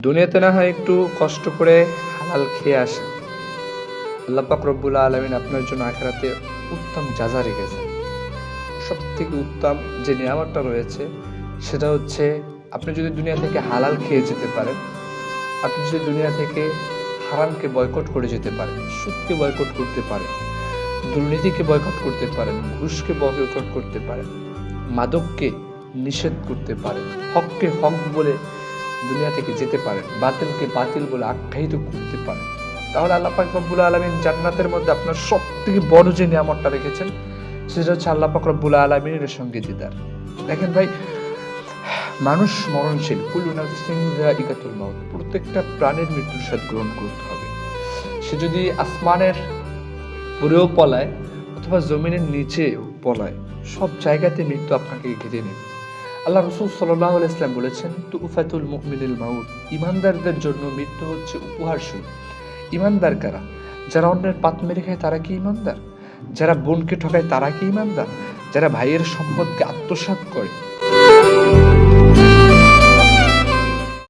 দুনিয়াতে না হয় একটু কষ্ট করে হালাল খেয়ে আসেন। আল্লাহ পাক রব্বুল আলামিন আপনার জন্য আখিরাতে উত্তম যাজা রেখেছেন। সবথেকে উত্তম যে নিয়ামতটা রয়েছে সেটা হচ্ছে আপনি যদি দুনিয়া থেকে হালাল খেয়ে যেতে পারেন, আপনি যদি দুনিয়া থেকে হারামকে বয়কট করে যেতে পারেন, সুদকে বয়কট করতে পারেন, দুর্নীতিকে বয়কট করতে পারেন, ঘুষকে বয়কট করতে পারেন, মাদককে নিষেধ করতে পারেন, হককে হক বলে দুনিয়া থেকে যেতে পারেন, বাতিলকে বাতিল বলে আখ্যায়িত করতে পারেন, তাহলে আল্লাহ পাক রব্বুল আলামিন জান্নাতের মধ্যে আপনার সবথেকে বড় যে নিয়ামতটা রেখেছেন সেটা হচ্ছে আল্লাহ পাক রব্বুল আলামিনের সঙ্গে দিদার। দেখেন ভাই, মানুষ মরণশীল, কুল্লু নাফসিন যায়িকাতুল মাউত, প্রত্যেকটা প্রাণের মৃত্যুর স্বাদ গ্রহণ করতে হবে। সে যদি আসমানের উপরেও পলায় অথবা জমিনের নিচেও পলায়, সব জায়গাতে মৃত্যু আপনাকে ঘিরে নেবে। আল্লাহ রসুল সাল্লাল্লাহু আলাইহি ওয়াসাল্লাম বলেছেন, তুফাতুল মুমিনিল মাউত, ইমানদারদের জন্য মৃত্যু হচ্ছে উপহার স্বরূপ। ইমানদার কারা? যারা অন্যের পাত মেরে খায় তারা কি ইমানদার? যারা বোনকে ঠকায় তারা কি ইমানদার? যারা ভাইয়ের সম্পদকে আত্মসাৎ করে